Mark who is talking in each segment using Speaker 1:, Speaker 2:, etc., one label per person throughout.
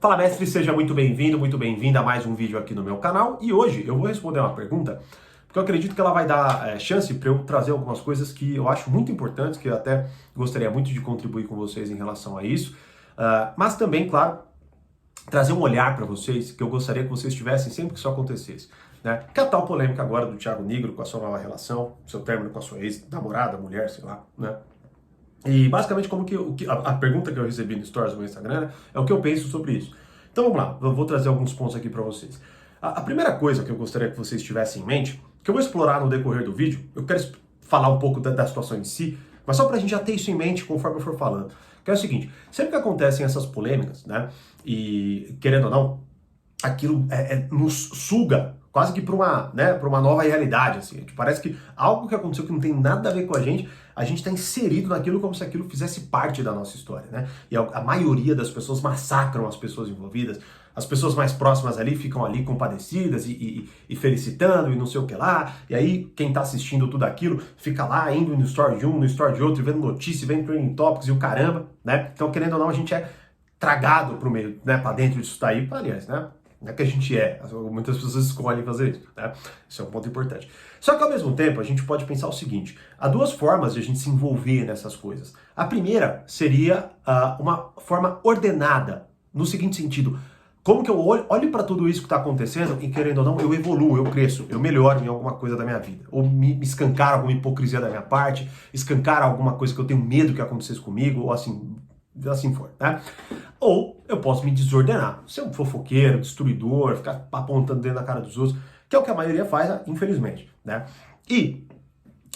Speaker 1: Fala, mestre, seja muito bem-vindo, muito bem-vinda a mais um vídeo aqui no meu canal. E hoje eu vou responder uma pergunta, porque eu acredito que ela vai dar chance para eu trazer algumas coisas que eu acho muito importantes, que eu até gostaria muito de contribuir com vocês em relação a isso. Mas também, claro, trazer um olhar para vocês, que eu gostaria que vocês tivessem sempre que isso acontecesse. Né? Que é a tal polêmica agora do Thiago Nigro com a sua nova relação, seu término com a sua ex-namorada, mulher, sei lá, né? E basicamente a pergunta que eu recebi no Stories do meu Instagram é o que eu penso sobre isso. Então vamos lá, eu vou trazer alguns pontos aqui para vocês. A primeira coisa que eu gostaria que vocês tivessem em mente, que eu vou explorar no decorrer do vídeo, eu quero falar um pouco da situação em si, mas só para a gente já ter isso em mente conforme eu for falando. Que é o seguinte, sempre que acontecem essas polêmicas, né, e querendo ou não, aquilo nos suga quase que para uma nova realidade, assim. Parece que algo que aconteceu que não tem nada a ver com a gente está inserido naquilo como se aquilo fizesse parte da nossa história, né? E a maioria das pessoas massacram as pessoas envolvidas, as pessoas mais próximas ali ficam ali compadecidas e felicitando e não sei o que lá, e aí quem tá assistindo tudo aquilo fica lá indo no story de um, no story de outro, vendo notícia, vendo trending topics e o caramba, né? Então, querendo ou não, a gente é tragado pro meio, né, pra dentro disso daí, aliás, né? Não é que a gente muitas pessoas escolhem fazer isso, né? Isso é um ponto importante. Só que ao mesmo tempo a gente pode pensar o seguinte, há duas formas de a gente se envolver nessas coisas. A primeira seria uma forma ordenada, no seguinte sentido, como que eu olho para tudo isso que está acontecendo e querendo ou não, eu evoluo, eu cresço, eu melhoro em alguma coisa da minha vida. Ou me escancar alguma hipocrisia da minha parte, escancar alguma coisa que eu tenho medo que acontecesse comigo, ou assim for, né? Ou eu posso me desordenar, ser um fofoqueiro, destruidor, ficar apontando dentro da cara dos outros, que é o que a maioria faz, infelizmente, né? E,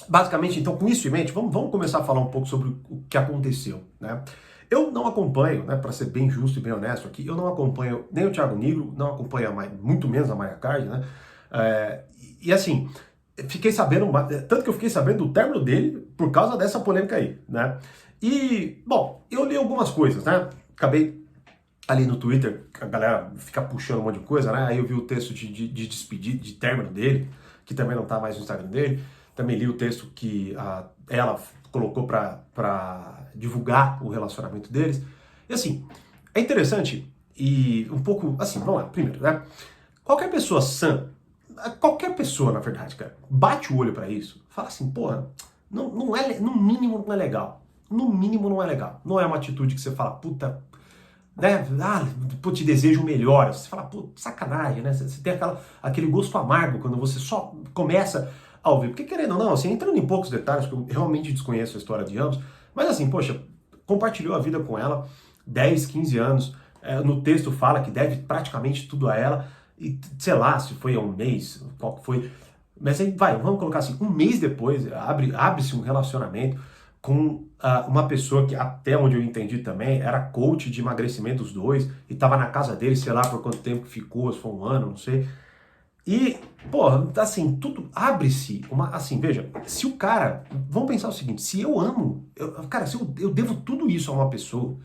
Speaker 1: basicamente, então, com isso em mente, vamos começar a falar um pouco sobre o que aconteceu, né? Eu não acompanho, né, para ser bem justo e bem honesto aqui, eu não acompanho nem o Thiago Nigro, não acompanho muito menos a Mayra Card, né? E assim, fiquei sabendo, tanto que eu fiquei sabendo do término dele por causa dessa polêmica aí, né? E, bom, eu li algumas coisas, né? Acabei ali no Twitter, a galera fica puxando um monte de coisa, né? Aí eu vi o texto de despedida, de término dele, que também não tá mais no Instagram dele. Também li o texto que ela colocou pra divulgar o relacionamento deles. E assim, é interessante e um pouco, assim, vamos lá, primeiro, né? Qualquer pessoa sã, qualquer pessoa, na verdade, cara, bate o olho pra isso, fala assim, porra, não é, no mínimo não é legal. No mínimo não é legal. Não é uma atitude que você fala, puta, né? Pô, te desejo o melhor. Você fala, pô, sacanagem, né? Você tem aquele gosto amargo quando você só começa a ouvir. Porque querendo ou não, assim, entrando em poucos detalhes, porque eu realmente desconheço a história de ambos, mas assim, poxa, compartilhou a vida com ela 10, 15 anos, no texto fala que deve praticamente tudo a ela, e sei lá se foi há um mês, qual que foi, mas aí vamos colocar assim, um mês depois, abre-se um relacionamento com uma pessoa que, até onde eu entendi também, era coach de emagrecimento dos dois, e estava na casa dele, sei lá por quanto tempo que ficou, se foi um ano, não sei. E, pô, assim, tudo abre-se assim, veja, se o cara, vamos pensar o seguinte, se eu amo, cara, se eu devo tudo isso a uma pessoa,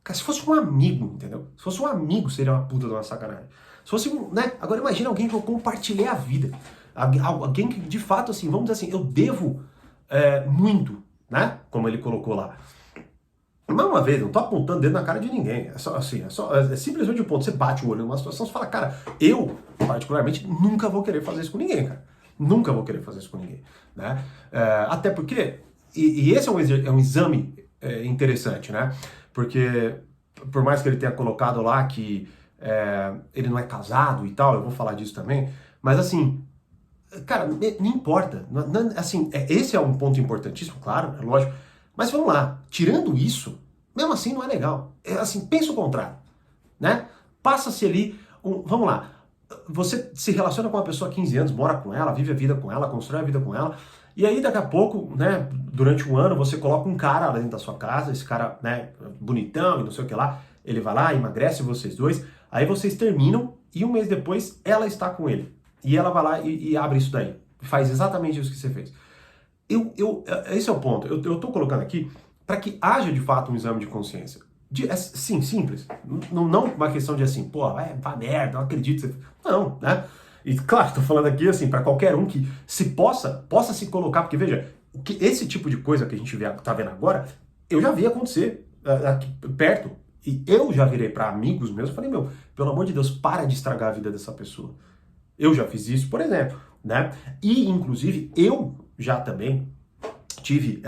Speaker 1: cara, se fosse um amigo, entendeu? Se fosse um amigo, seria uma puta de uma sacanagem. Se fosse né? Agora imagina alguém que eu compartilhei a vida, alguém que, de fato, assim, vamos dizer assim, eu devo muito, né? Como ele colocou lá. Mais uma vez, não tô apontando dedo na cara de ninguém. É simplesmente um ponto. Você bate o olho numa situação, você fala, cara, eu, particularmente, nunca vou querer fazer isso com ninguém, cara. Nunca vou querer fazer isso com ninguém, né? Até porque, e esse é um exame interessante, né? Porque, por mais que ele tenha colocado lá que ele não é casado e tal, eu vou falar disso também, mas assim, cara, não importa. Assim, esse é um ponto importantíssimo, claro, é lógico. Mas vamos lá, tirando isso, mesmo assim não é legal. Assim, pensa o contrário, né? Passa-se ali, vamos lá, você se relaciona com uma pessoa há 15 anos, mora com ela, vive a vida com ela, constrói a vida com ela, e aí daqui a pouco, né, durante um ano, você coloca um cara dentro da sua casa, esse cara, né, bonitão e não sei o que lá, ele vai lá, emagrece vocês dois, aí vocês terminam e um mês depois ela está com ele. E ela vai lá e abre isso daí, faz exatamente isso que você fez. Esse é o ponto. Eu tô colocando aqui para que haja de fato um exame de consciência. Sim, simples. Não uma questão de assim, pô, vá merda, não acredito. Não, né? E claro, tô falando aqui assim, para qualquer um que possa se colocar, porque veja, esse tipo de coisa que a gente tá vendo agora, eu já vi acontecer aqui perto. E eu já virei para amigos meus e falei, meu, pelo amor de Deus, para de estragar a vida dessa pessoa. Eu já fiz isso, por exemplo, né? E, inclusive, eu já também tive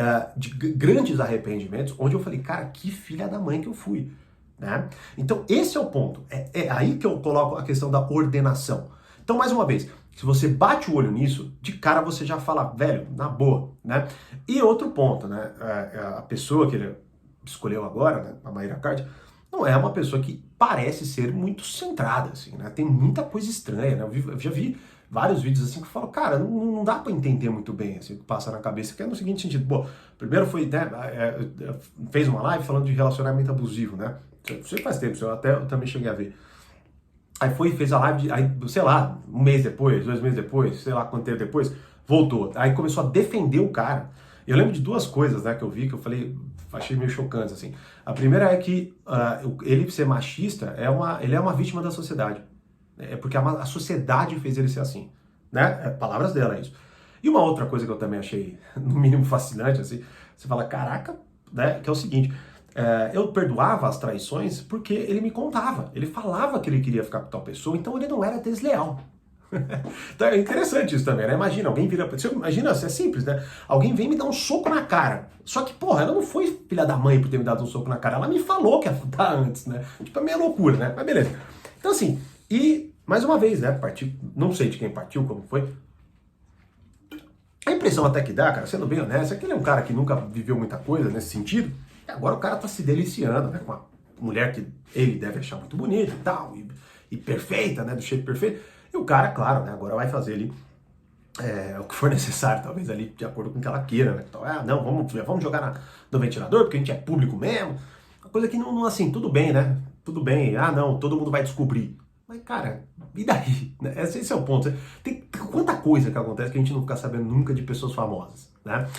Speaker 1: grandes arrependimentos, onde eu falei, cara, que filha da mãe que eu fui, né? Então, esse é o ponto. É aí que eu coloco a questão da ordenação. Então, mais uma vez, se você bate o olho nisso, de cara você já fala, velho, na boa, né? E outro ponto, né? A pessoa que ele escolheu agora, né, a Mayra Card, não é uma pessoa que parece ser muito centrada, assim, né? Tem muita coisa estranha, né? Eu já vi vários vídeos assim que eu falo, cara, não dá para entender muito bem, assim, o que passa na cabeça, que é no seguinte sentido, pô, primeiro foi, né, fez uma live falando de relacionamento abusivo, né? Isso faz tempo, eu também cheguei a ver. Aí foi e fez a live, aí, sei lá, um mês depois, 2 meses depois, sei lá quanto tempo depois, voltou. Aí começou a defender o cara. Eu lembro de duas coisas, né, que eu vi, que eu falei, achei meio chocantes, assim. A primeira é que ele ser machista, ele é uma vítima da sociedade. É porque a sociedade fez ele ser assim, né? Palavras dela, é isso. E uma outra coisa que eu também achei, no mínimo, fascinante, assim, você fala, caraca, né, que é o seguinte, eu perdoava as traições porque ele me contava, ele falava que ele queria ficar com tal pessoa, então ele não era desleal. Então é interessante isso também, né? Imagina, alguém vira. Imagina, é simples, né? Alguém vem me dar um soco na cara. Só que, porra, ela não foi filha da mãe por ter me dado um soco na cara. Ela me falou que ia dar antes, né? Tipo, é meio loucura, né? Mas beleza. Então, assim, e mais uma vez, né? Partiu, não sei de quem partiu, como foi. A impressão até que dá, cara, sendo bem honesto, é que ele é um cara que nunca viveu muita coisa nesse sentido. E agora o cara tá se deliciando, né? Com uma mulher que ele deve achar muito bonita e tal, e perfeita, né? Do jeito perfeito. E o cara, claro, né, agora vai fazer ali o que for necessário, talvez ali de acordo com o que ela queira, né? Então, não, vamos jogar no ventilador, porque a gente é público mesmo. Uma coisa que não, assim, tudo bem, né? Tudo bem, não, todo mundo vai descobrir. Mas, cara, e daí? Esse é o ponto. Tem quanta coisa que acontece que a gente não fica sabendo nunca de pessoas famosas, né?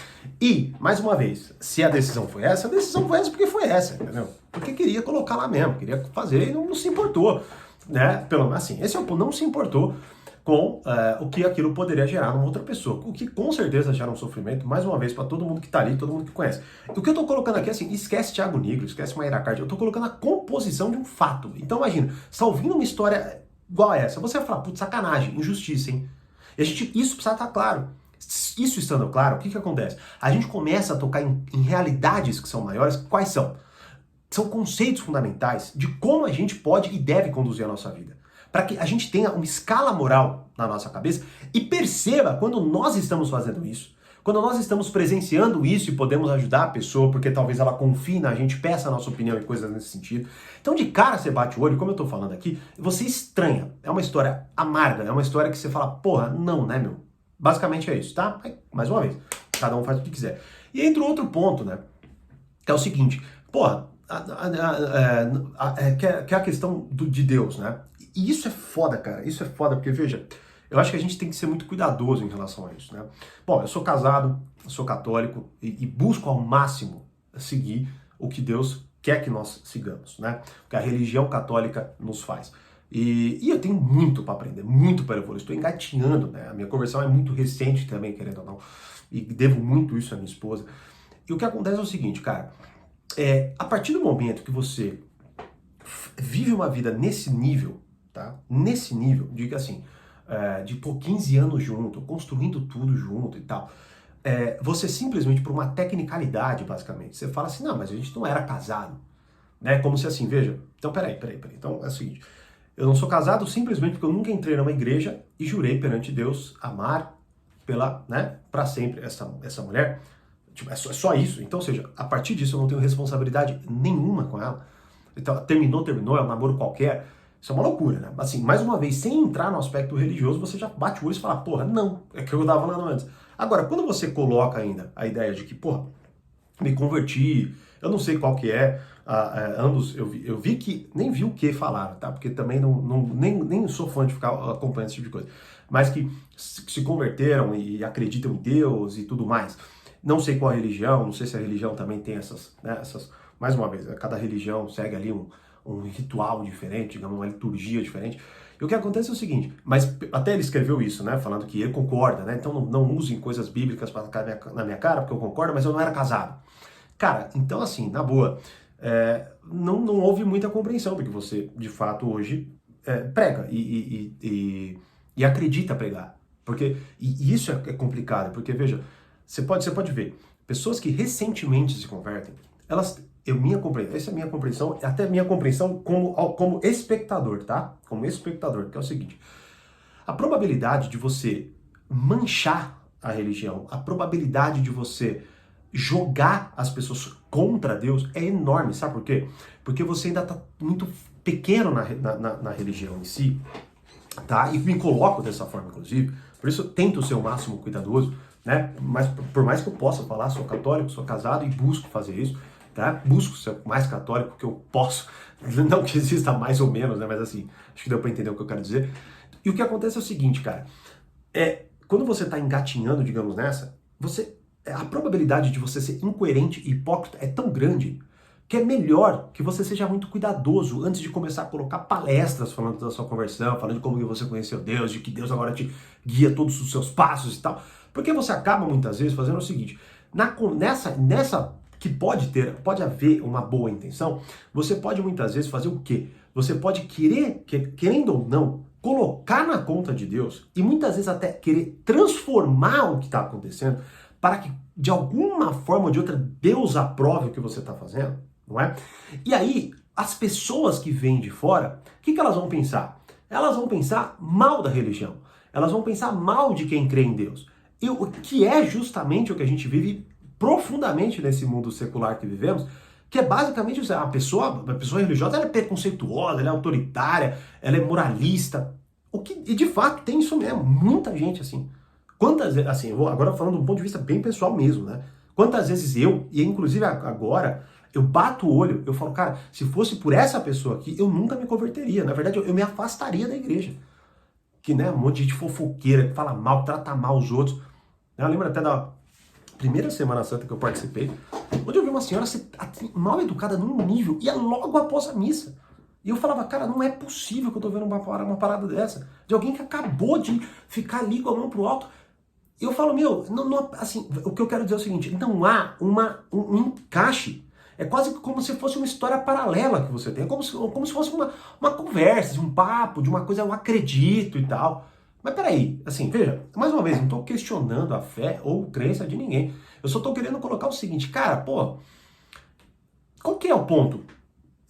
Speaker 1: E, mais uma vez, se a decisão foi essa porque foi essa, entendeu? Porque queria colocar lá mesmo, queria fazer e não se importou. Né? Pelo assim, esse é o ponto, não se importou com o que aquilo poderia gerar numa outra pessoa, o que com certeza gera um sofrimento, mais uma vez, para todo mundo que tá ali, todo mundo que conhece. O que eu tô colocando aqui, assim, esquece Thiago Nigro, esquece Mayra Card, eu tô colocando a composição de um fato. Então imagina, você tá ouvindo uma história igual a essa, você vai falar, putz, sacanagem, injustiça, hein? E isso precisa estar claro. Isso estando claro, o que acontece? A gente começa a tocar em realidades que são maiores, quais são? São conceitos fundamentais de como a gente pode e deve conduzir a nossa vida. Para que a gente tenha uma escala moral na nossa cabeça e perceba quando nós estamos fazendo isso, quando nós estamos presenciando isso e podemos ajudar a pessoa, porque talvez ela confie na gente, peça a nossa opinião e coisas nesse sentido. Então, de cara, você bate o olho, como eu tô falando aqui, você estranha. É uma história amarga, é uma história que você fala, porra, não, né, meu? Basicamente é isso, tá? Aí, mais uma vez, cada um faz o que quiser. E entra outro ponto, né? Que é o seguinte, porra, que é a questão de Deus, né? E isso é foda, cara. Isso é foda, porque, veja, eu acho que a gente tem que ser muito cuidadoso em relação a isso, né? Bom, eu sou casado, sou católico e busco ao máximo seguir o que Deus quer que nós sigamos, né? O que a religião católica nos faz. E eu tenho muito para aprender, muito para evoluir. Estou engatinhando, né? A minha conversão é muito recente também, querendo ou não. E devo muito isso à minha esposa. E o que acontece é o seguinte, cara. A partir do momento que você vive uma vida nesse nível, tá? Nesse nível, diga assim, de 15 anos junto, construindo tudo junto e tal, você simplesmente, por uma tecnicalidade, basicamente, você fala assim, não, mas a gente não era casado, né? Como se assim, veja, então peraí. Então é o seguinte, eu não sou casado simplesmente porque eu nunca entrei numa igreja e jurei perante Deus amar pra sempre essa mulher. Tipo, é só isso. Então, ou seja, a partir disso eu não tenho responsabilidade nenhuma com ela. Então, terminou, é um namoro qualquer. Isso é uma loucura, né? Assim, mais uma vez, sem entrar no aspecto religioso, você já bate o olho e fala, porra, não, é que eu tava falando antes. Agora, quando você coloca ainda a ideia de que, porra, me converti, eu não sei qual que é, ambos, eu vi que, nem vi o que falaram, tá? Porque também nem sou fã de ficar acompanhando esse tipo de coisa. Mas que se converteram e acreditam em Deus e tudo mais. Não sei qual a religião, não sei se a religião também tem essas, mais uma vez, cada religião segue ali um ritual diferente, digamos, uma liturgia diferente. E o que acontece é o seguinte, mas até ele escreveu isso, né, falando que ele concorda, né, então não usem coisas bíblicas para na minha cara, porque eu concordo, mas eu não era casado. Cara, então assim, na boa, não houve muita compreensão do que você, de fato, hoje prega e acredita pregar. E isso é complicado, porque, veja, você pode ver, pessoas que recentemente se convertem, essa é a minha compreensão, até minha compreensão como espectador, tá? Como espectador, que é o seguinte, a probabilidade de você manchar a religião, a probabilidade de você jogar as pessoas contra Deus é enorme, sabe por quê? Porque você ainda está muito pequeno na religião em si, tá? E me coloco dessa forma, inclusive, por isso eu tento ser o máximo cuidadoso, né? Mas por mais que eu possa falar, sou católico, sou casado e busco fazer isso, tá? Busco ser o mais católico que eu posso, não que exista mais ou menos, né? Mas assim, acho que deu para entender o que eu quero dizer. E o que acontece é o seguinte, cara, quando você está engatinhando, digamos, nessa, a probabilidade de você ser incoerente e hipócrita é tão grande que é melhor que você seja muito cuidadoso antes de começar a colocar palestras falando da sua conversão, falando de como você conheceu Deus, de que Deus agora te guia todos os seus passos e tal. Porque você acaba muitas vezes fazendo o seguinte, nessa que pode haver uma boa intenção, você pode muitas vezes fazer o quê? Você pode querendo ou não, colocar na conta de Deus e muitas vezes até querer transformar o que está acontecendo para que de alguma forma ou de outra Deus aprove o que você está fazendo, não é? E aí, as pessoas que vêm de fora, o que elas vão pensar? Elas vão pensar mal da religião, elas vão pensar mal de quem crê em Deus. E o que é justamente o que a gente vive profundamente nesse mundo secular que vivemos, que é basicamente a pessoa religiosa, ela é preconceituosa, ela é autoritária, ela é moralista. E de fato tem isso mesmo, muita gente assim. Quantas vezes, assim, eu vou agora falando de um ponto de vista bem pessoal mesmo, né? Quantas vezes e inclusive agora, eu bato o olho, eu falo, cara, se fosse por essa pessoa aqui, eu nunca me converteria. Na verdade, eu me afastaria da igreja. Que, né, um monte de gente fofoqueira, que fala mal, trata mal os outros. Eu lembro até da primeira Semana Santa que eu participei, onde eu vi uma senhora ser mal educada num nível, e é logo após a missa. E eu falava, cara, não é possível que eu tô vendo uma parada dessa, de alguém que acabou de ficar ali com a mão pro alto. E eu falo, meu, assim, o que eu quero dizer é o seguinte, não há um encaixe. É quase como se fosse uma história paralela que você tem. É como se fosse uma conversa, de um papo, de uma coisa, eu acredito e tal. Mas peraí, assim, veja, mais uma vez, não estou questionando a fé ou crença de ninguém. Eu só estou querendo colocar o seguinte, cara, pô, qual que é o ponto?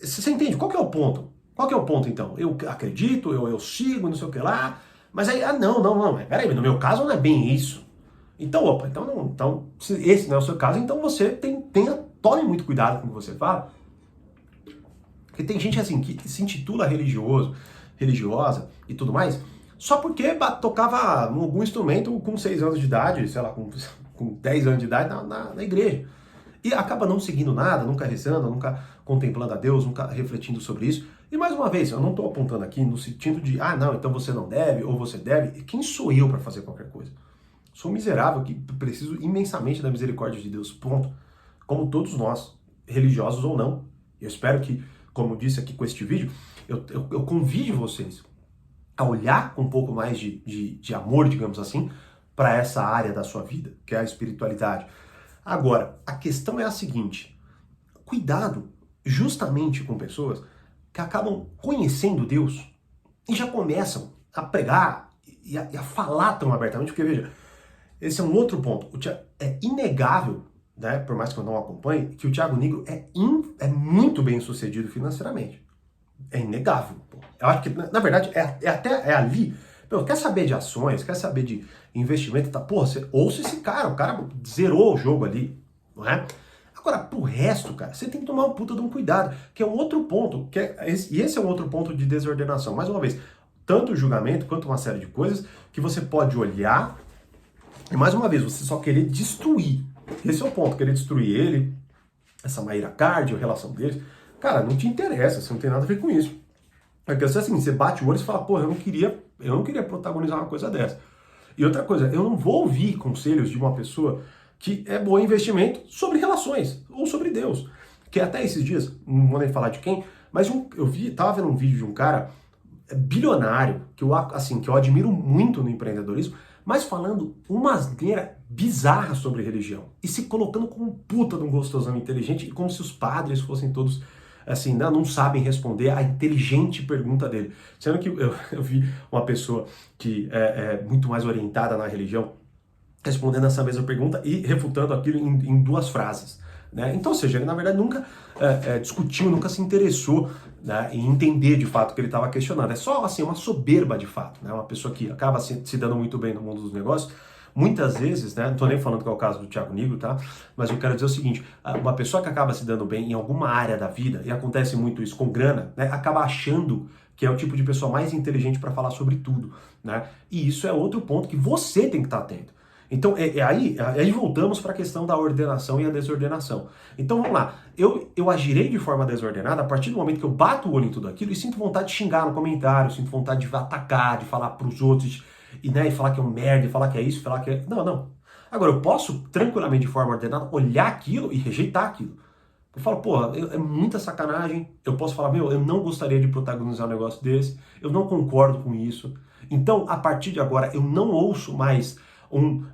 Speaker 1: Você entende? Qual que é o ponto? Qual que é o ponto, então? Eu acredito, eu sigo, não sei o que lá, mas aí, não, peraí, no meu caso não é bem isso. Então, opa, então se esse não é o seu caso, então você tome muito cuidado com o que você fala, porque tem gente assim que se intitula religioso, religiosa e tudo mais, só porque tocava algum instrumento com 6 anos de idade, sei lá, com 10 anos de idade na igreja. E acaba não seguindo nada, nunca rezando, nunca contemplando a Deus, nunca refletindo sobre isso. E mais uma vez, eu não estou apontando aqui no sentido de, não, então você não deve, ou você deve. Quem sou eu para fazer qualquer coisa? Sou um miserável que preciso imensamente da misericórdia de Deus, ponto. Como todos nós, religiosos ou não. Eu espero que, como eu disse aqui com este vídeo, eu convide vocês a olhar com um pouco mais de amor, digamos assim, para essa área da sua vida, que é a espiritualidade. Agora, a questão é a seguinte, cuidado justamente com pessoas que acabam conhecendo Deus e já começam a pregar e a falar tão abertamente, porque veja, esse é um outro ponto. É inegável, né, por mais que eu não acompanhe, que o Thiago Nigro é muito bem sucedido financeiramente. É inegável. Pô. Eu acho que, na verdade, é ali. Pô, quer saber de ações, quer saber de investimento, tá? Pô, você ouça esse cara, o cara zerou o jogo ali, não é? Agora, pro resto, cara, você tem que tomar um puta de um cuidado, que é um outro ponto, e esse é um outro ponto de desordenação. Mais uma vez, tanto o julgamento quanto uma série de coisas que você pode olhar e, mais uma vez, você só querer destruir. Esse é o ponto, querer destruir ele, essa Mayra Card, a relação deles. Cara, não te interessa, você não tem nada a ver com isso. Porque assim, você bate o olho e fala, pô, eu não queria protagonizar uma coisa dessa. E outra coisa, eu não vou ouvir conselhos de uma pessoa que é boa em investimento sobre relações, ou sobre Deus. Que até esses dias, não vou nem falar de quem, mas tava vendo um vídeo de um cara bilionário, que eu admiro muito no empreendedorismo, mas falando uma asneira bizarra sobre religião e se colocando como um puta de um gostosão inteligente e como se os padres fossem todos assim, não sabem responder a inteligente pergunta dele. Sendo que eu vi uma pessoa que é muito mais orientada na religião respondendo essa mesma pergunta e refutando aquilo em duas frases. Né? Então, ou seja, ele na verdade nunca discutiu, nunca se interessou, né, em entender de fato o que ele estava questionando. É só assim, uma soberba de fato, né? Uma pessoa que acaba se dando muito bem no mundo dos negócios. Muitas vezes, né, não estou nem falando que é o caso do Thiago Nigro, tá? Mas eu quero dizer o seguinte, uma pessoa que acaba se dando bem em alguma área da vida, e acontece muito isso com grana, né, acaba achando que é o tipo de pessoa mais inteligente para falar sobre tudo, né? E isso é outro ponto que você tem que estar atento. Então, aí voltamos para a questão da ordenação e a desordenação. Então, vamos lá. Eu agirei de forma desordenada a partir do momento que eu bato o olho em tudo aquilo e sinto vontade de xingar no comentário, sinto vontade de atacar, de falar para os outros, e falar que é um merda, falar que é isso, falar que é... Não. Agora, eu posso, tranquilamente, de forma ordenada, olhar aquilo e rejeitar aquilo. Eu falo, porra, é muita sacanagem. Eu posso falar, eu não gostaria de protagonizar um negócio desse, eu não concordo com isso. Então, a partir de agora, eu não ouço mais um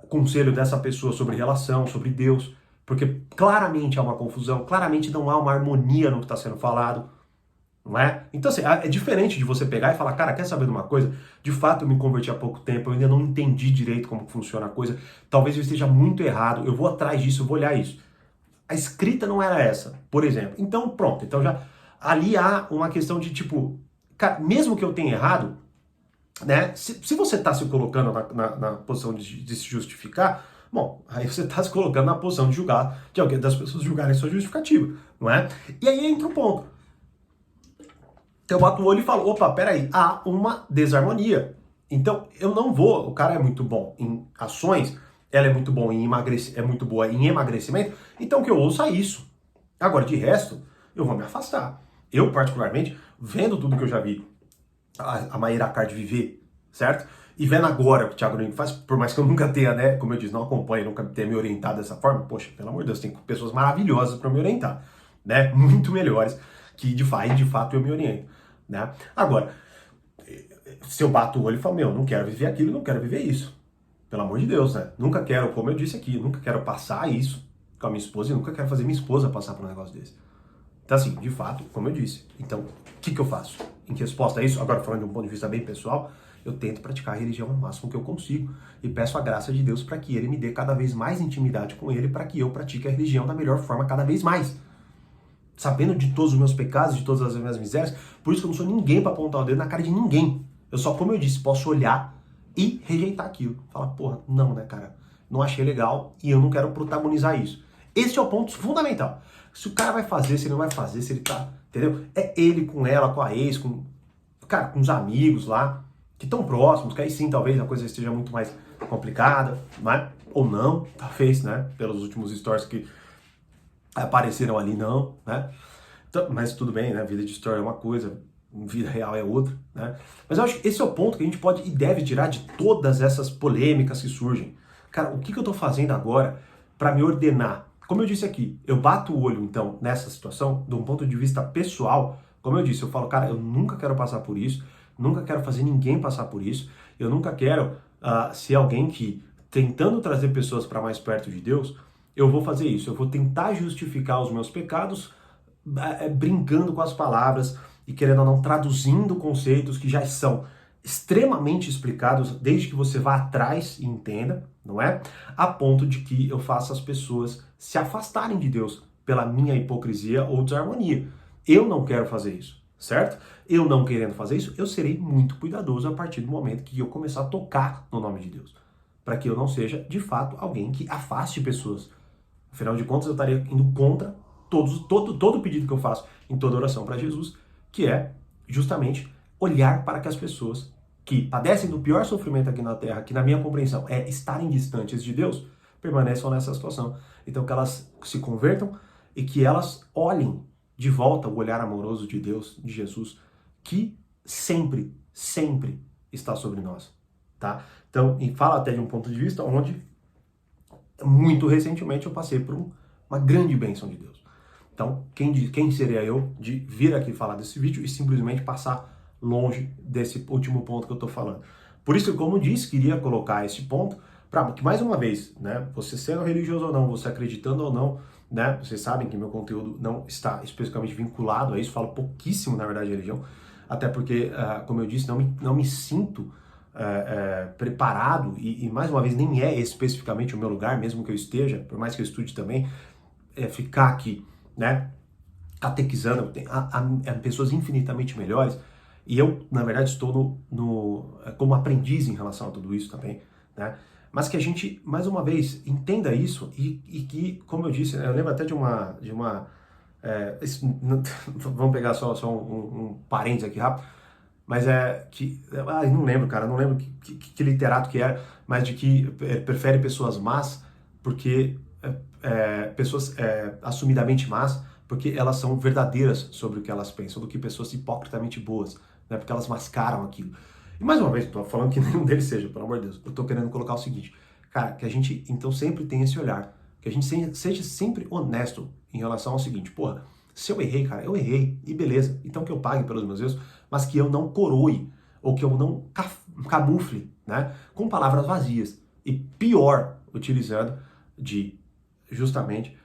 Speaker 1: conselho dessa pessoa sobre relação, sobre Deus, porque claramente há uma confusão, claramente não há uma harmonia no que está sendo falado, não é? Então, assim, é diferente de você pegar e falar, cara, quer saber de uma coisa? De fato, eu me converti há pouco tempo, eu ainda não entendi direito como funciona a coisa, talvez eu esteja muito errado, eu vou atrás disso, eu vou olhar isso. A escrita não era essa, por exemplo. Então, pronto, então já ali há uma questão de tipo, cara, mesmo que eu tenha errado, né? Se você está se colocando na posição de se justificar, bom, aí você está se colocando na posição de julgar, de alguém das pessoas julgarem sua justificativa, não é? E aí entra um ponto. Então eu bato o olho e falo, opa, peraí, há uma desarmonia. Então eu não vou, o cara é muito bom em ações, ela é muito bom em emagrecer, é muito boa em emagrecimento, então que eu ouça isso. Agora, de resto, eu vou me afastar. Eu, particularmente, vendo tudo que eu já vi a Mayra Card viver, certo? E vendo agora o que o Thiago Nigro faz, por mais que eu nunca tenha, né, como eu disse, não acompanhe, nunca tenha me orientado dessa forma, poxa, pelo amor de Deus, tem pessoas maravilhosas para me orientar, né? Muito melhores que de fato eu me oriento, né? Agora, se eu bato o olho e falo, não quero viver aquilo, não quero viver isso. Pelo amor de Deus, né? Nunca quero, como eu disse aqui, nunca quero passar isso com a minha esposa e nunca quero fazer minha esposa passar por um negócio desse. Então, assim, de fato, como eu disse. Então, o que eu faço? Em resposta a isso, agora falando de um ponto de vista bem pessoal, eu tento praticar a religião o máximo que eu consigo e peço a graça de Deus para que Ele me dê cada vez mais intimidade com Ele, para que eu pratique a religião da melhor forma cada vez mais. Sabendo de todos os meus pecados, de todas as minhas misérias, por isso que eu não sou ninguém para apontar o dedo na cara de ninguém. Eu só, como eu disse, posso olhar e rejeitar aquilo. Falar, porra, não, né, cara? Não achei legal e eu não quero protagonizar isso. Esse é o ponto fundamental. Se o cara vai fazer, se ele não vai fazer, se ele tá, entendeu? É ele com ela, com a ex, com os amigos lá, que estão próximos, que aí sim, talvez a coisa esteja muito mais complicada, mas, ou não, talvez, né? Pelos últimos stories que apareceram ali, não, né? Então, mas tudo bem, né? Vida de story é uma coisa, vida real é outra, né? Mas eu acho que esse é o ponto que a gente pode e deve tirar de todas essas polêmicas que surgem. Cara, o que eu tô fazendo agora para me ordenar? Como eu disse aqui, eu bato o olho, então, nessa situação, de um ponto de vista pessoal. Como eu disse, eu falo, cara, eu nunca quero passar por isso, nunca quero fazer ninguém passar por isso, eu nunca quero ser alguém que, tentando trazer pessoas para mais perto de Deus, eu vou fazer isso, eu vou tentar justificar os meus pecados, brincando com as palavras e querendo ou não, traduzindo conceitos que já são extremamente explicados, desde que você vá atrás e entenda, não é? A ponto de que eu faça as pessoas se afastarem de Deus pela minha hipocrisia ou desarmonia. Eu não quero fazer isso, certo? Eu não querendo fazer isso, eu serei muito cuidadoso a partir do momento que eu começar a tocar no nome de Deus, para que eu não seja, de fato, alguém que afaste pessoas. Afinal de contas, eu estaria indo contra todo o pedido que eu faço em toda oração para Jesus, que é justamente olhar para que as pessoas que padecem do pior sofrimento aqui na Terra, que na minha compreensão é estarem distantes de Deus, permaneçam nessa situação. Então que elas se convertam e que elas olhem de volta o olhar amoroso de Deus, de Jesus, que sempre, sempre está sobre nós, tá? Então, e fala até de um ponto de vista onde muito recentemente eu passei por uma grande bênção de Deus. Então, quem seria eu de vir aqui falar desse vídeo e simplesmente passar longe desse último ponto que eu tô falando? Por isso, como disse, queria colocar esse ponto para que, mais uma vez, né, você sendo religioso ou não, você acreditando ou não, né, vocês sabem que meu conteúdo não está especificamente vinculado a isso, falo pouquíssimo, na verdade, de religião, até porque, como eu disse, não me sinto preparado e, mais uma vez, nem é especificamente o meu lugar, mesmo que eu esteja, por mais que eu estude também, ficar aqui, né, catequizando, tem pessoas infinitamente melhores, e eu, na verdade, estou como aprendiz em relação a tudo isso também, né? Mas que a gente, mais uma vez, entenda isso e que, como eu disse, eu lembro até de uma vamos pegar só um parênteses aqui rápido, mas não lembro, cara, não lembro que literato que era, mas de que prefere pessoas más porque pessoas assumidamente más, porque elas são verdadeiras sobre o que elas pensam, do que pessoas hipocritamente boas, né? Porque elas mascaram aquilo. E mais uma vez, não estou falando que nenhum deles seja, pelo amor de Deus, eu estou querendo colocar o seguinte, cara, que a gente então sempre tenha esse olhar, que a gente seja sempre honesto em relação ao seguinte, porra, se eu errei, cara, eu errei, e beleza, então que eu pague pelos meus erros, mas que eu não coroe, ou que eu não camufle, né, com palavras vazias, e pior, utilizando justamente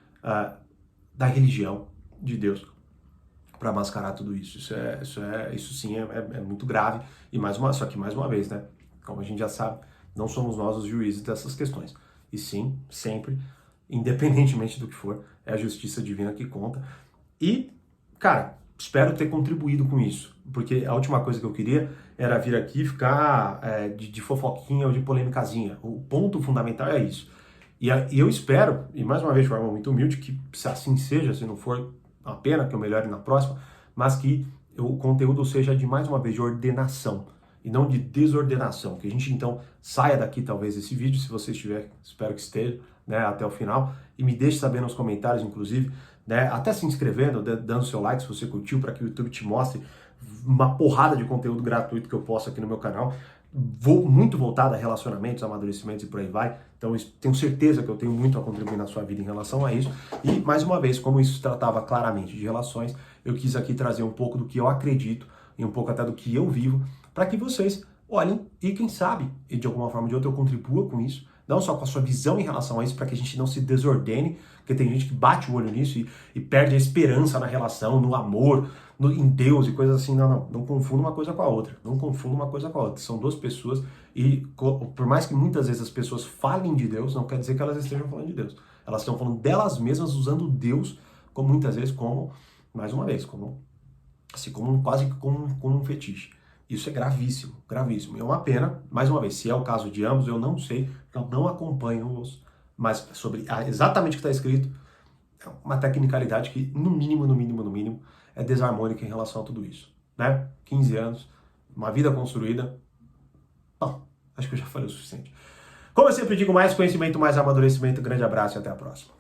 Speaker 1: da religião de Deus para mascarar tudo isso. Isso sim é muito grave, só que mais uma vez, né, como a gente já sabe, não somos nós os juízes dessas questões, e sim, sempre, independentemente do que for, é a justiça divina que conta. E, cara, espero ter contribuído com isso, porque a última coisa que eu queria era vir aqui e ficar de fofoquinha ou de polêmicazinha. O ponto fundamental é isso. E eu espero, e mais uma vez de forma muito humilde, que se assim seja, se não for a pena, que eu melhore na próxima, mas que o conteúdo seja de, mais uma vez, de ordenação e não de desordenação. Que a gente então saia daqui talvez esse vídeo, se você estiver, espero que esteja, né, até o final, e me deixe saber nos comentários, inclusive, né, até se inscrevendo, dando seu like se você curtiu, para que o YouTube te mostre uma porrada de conteúdo gratuito que eu posto aqui no meu canal. Muito voltado a relacionamentos, amadurecimentos e por aí vai. Então, tenho certeza que eu tenho muito a contribuir na sua vida em relação a isso. E, mais uma vez, como isso se tratava claramente de relações, eu quis aqui trazer um pouco do que eu acredito e um pouco até do que eu vivo, para que vocês olhem e, quem sabe, e de alguma forma ou de outra eu contribua com isso, não só com a sua visão em relação a isso, para que a gente não se desordene, porque tem gente que bate o olho nisso e perde a esperança na relação, no amor, em Deus e coisas assim. Não confunda uma coisa com a outra. Não confunda uma coisa com a outra. São duas pessoas e, por mais que muitas vezes as pessoas falem de Deus, não quer dizer que elas estejam falando de Deus. Elas estão falando delas mesmas, usando Deus, como muitas vezes, mais uma vez, quase como um fetiche. Isso é gravíssimo, gravíssimo. E é uma pena, mais uma vez, se é o caso de ambos, eu não sei, eu não acompanho-os, mas sobre exatamente o que está escrito, é uma tecnicalidade que, no mínimo, é desarmônica em relação a tudo isso, né? 15 anos, uma vida construída. Bom, acho que eu já falei o suficiente. Como eu sempre digo, mais conhecimento, mais amadurecimento. Grande abraço e até a próxima.